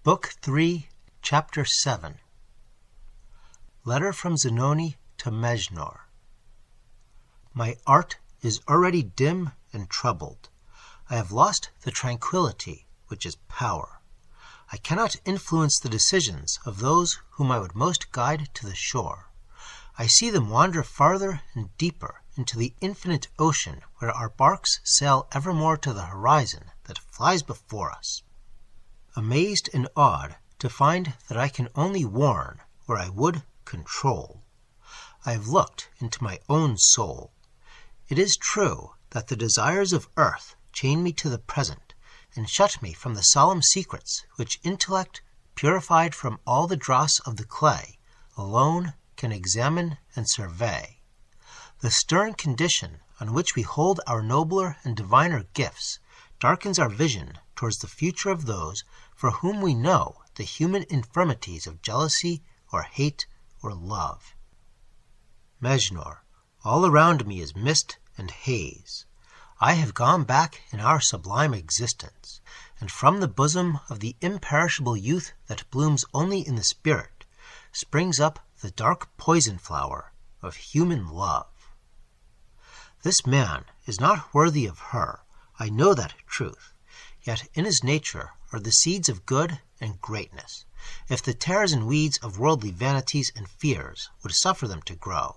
Book 3, Chapter 7. Letter from Zanoni to Mejnour. My art is already dim and troubled. I have lost the tranquillity which is power. I cannot influence the decisions of those whom I would most guide to the shore. I see them wander farther and deeper into the infinite ocean where our barks sail evermore to the horizon that flies before us. Amazed and awed to find that I can only warn where I would control. I have looked into my own soul. It is true that the desires of earth chain me to the present and shut me from the solemn secrets which intellect, purified from all the dross of the clay, alone can examine and survey. The stern condition on which we hold our nobler and diviner gifts darkens our vision towards the future of those for whom we know the human infirmities of jealousy or hate or love. Mejnour, all around me is mist and haze. I have gone back in our sublime existence, and from the bosom of the imperishable youth that blooms only in the spirit springs up the dark poison flower of human love. This man is not worthy of her, I know that truth, yet in his nature are the seeds of good and greatness, if the tares and weeds of worldly vanities and fears would suffer them to grow.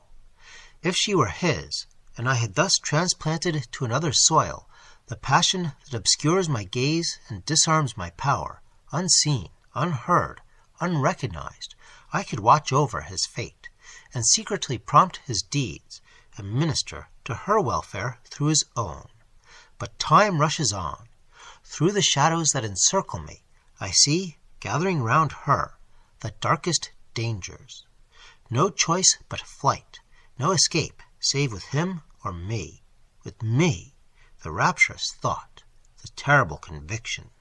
If she were his, and I had thus transplanted to another soil the passion that obscures my gaze and disarms my power, unseen, unheard, unrecognized, I could watch over his fate, and secretly prompt his deeds, and minister to her welfare through his own. But time rushes on. Through the shadows that encircle me, I see, gathering round her, the darkest dangers. No choice but flight, no escape save with him or me. With me, the rapturous thought, the terrible conviction.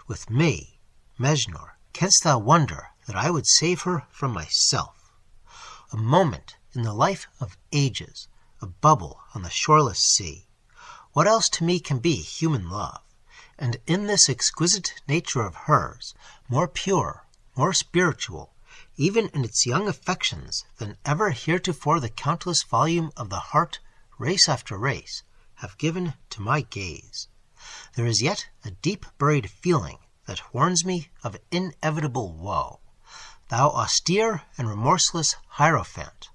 With me, Mejnour, canst thou wonder that I would save her from myself? A moment in the life of ages, a bubble on the shoreless sea. What else to me can be human love? And in this exquisite nature of hers, more pure, more spiritual, even in its young affections, than ever heretofore the countless volume of the heart, race after race, have given to my gaze. There is yet a deep-buried feeling that warns me of inevitable woe. Thou austere and remorseless Hierophant,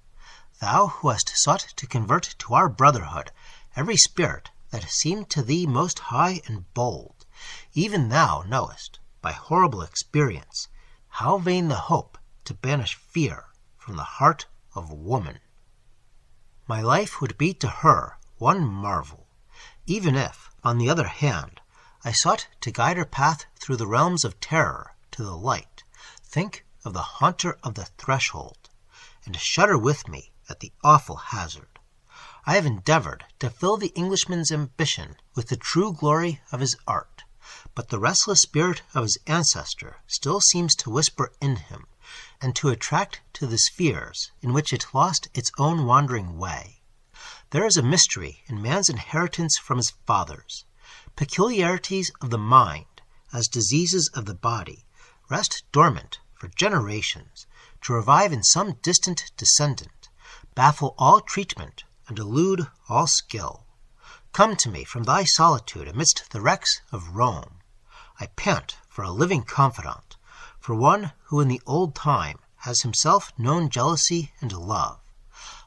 thou who hast sought to convert to our brotherhood every spirit that seemed to thee most high and bold, even thou knowest, by horrible experience, how vain the hope to banish fear from the heart of woman. My life would be to her one marvel, even if, on the other hand, I sought to guide her path through the realms of terror to the light. Think of the haunter of the threshold, and shudder with me at the awful hazard. I have endeavored to fill the Englishman's ambition with the true glory of his art, but the restless spirit of his ancestor still seems to whisper in him, and to attract to the spheres in which it lost its own wandering way. There is a mystery in man's inheritance from his fathers. Peculiarities of the mind, as diseases of the body, rest dormant for generations, to revive in some distant descendant, baffle all treatment, and elude all skill. Come to me from thy solitude amidst the wrecks of Rome. I pant for a living confidant, for one who in the old time has himself known jealousy and love.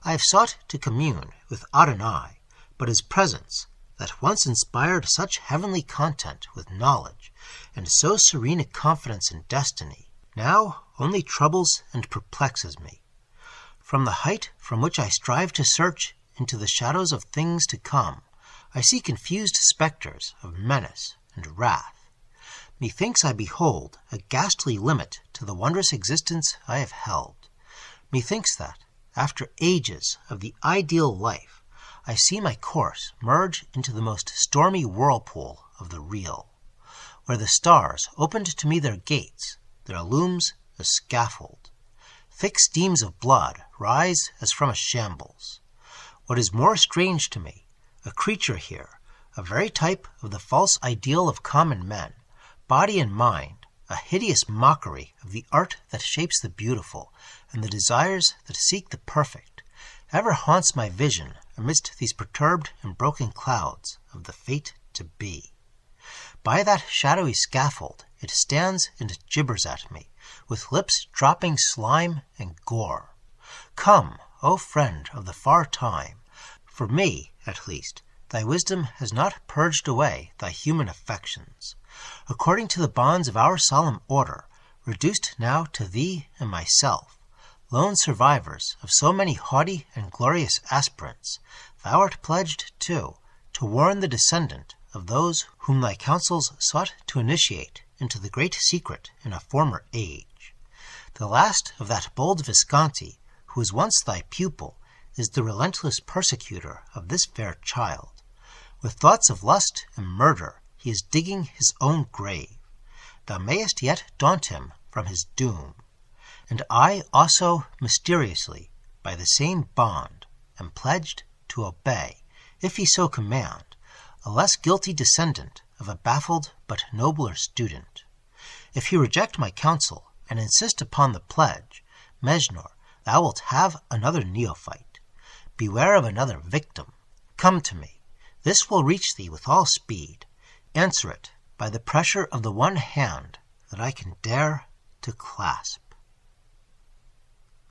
I have sought to commune with Adonai, but his presence, that once inspired such heavenly content with knowledge, and so serene a confidence in destiny, now only troubles and perplexes me. From the height from which I strive to search into the shadows of things to come, I see confused spectres of menace and wrath. Methinks I behold a ghastly limit to the wondrous existence I have held. Methinks that, after ages of the ideal life, I see my course merge into the most stormy whirlpool of the real. Where the stars opened to me their gates, there looms a scaffold. Thick steams of blood rise as from a shambles. What is more strange to me, a creature here, a very type of the false ideal of common men, body and mind, a hideous mockery of the art that shapes the beautiful, and the desires that seek the perfect, ever haunts my vision amidst these perturbed and broken clouds of the fate to be. By that shadowy scaffold it stands and gibbers at me, with lips dropping slime and gore. Come, O friend of the far time, for me, at least, thy wisdom has not purged away thy human affections. According to the bonds of our solemn order, reduced now to thee and myself, lone survivors of so many haughty and glorious aspirants, thou art pledged, too, to warn the descendant of those whom thy counsels sought to initiate into the great secret in a former age. The last of that bold Visconti, who was once thy pupil, is the relentless persecutor of this fair child. With thoughts of lust and murder he is digging his own grave. Thou mayest yet daunt him from his doom. And I also mysteriously, by the same bond, am pledged to obey, if he so command, a less guilty descendant of a baffled but nobler student. If he reject my counsel and insist upon the pledge, Mejnour, thou wilt have another neophyte. Beware of another victim. Come to me. This will reach thee with all speed. Answer it by the pressure of the one hand that I can dare to clasp.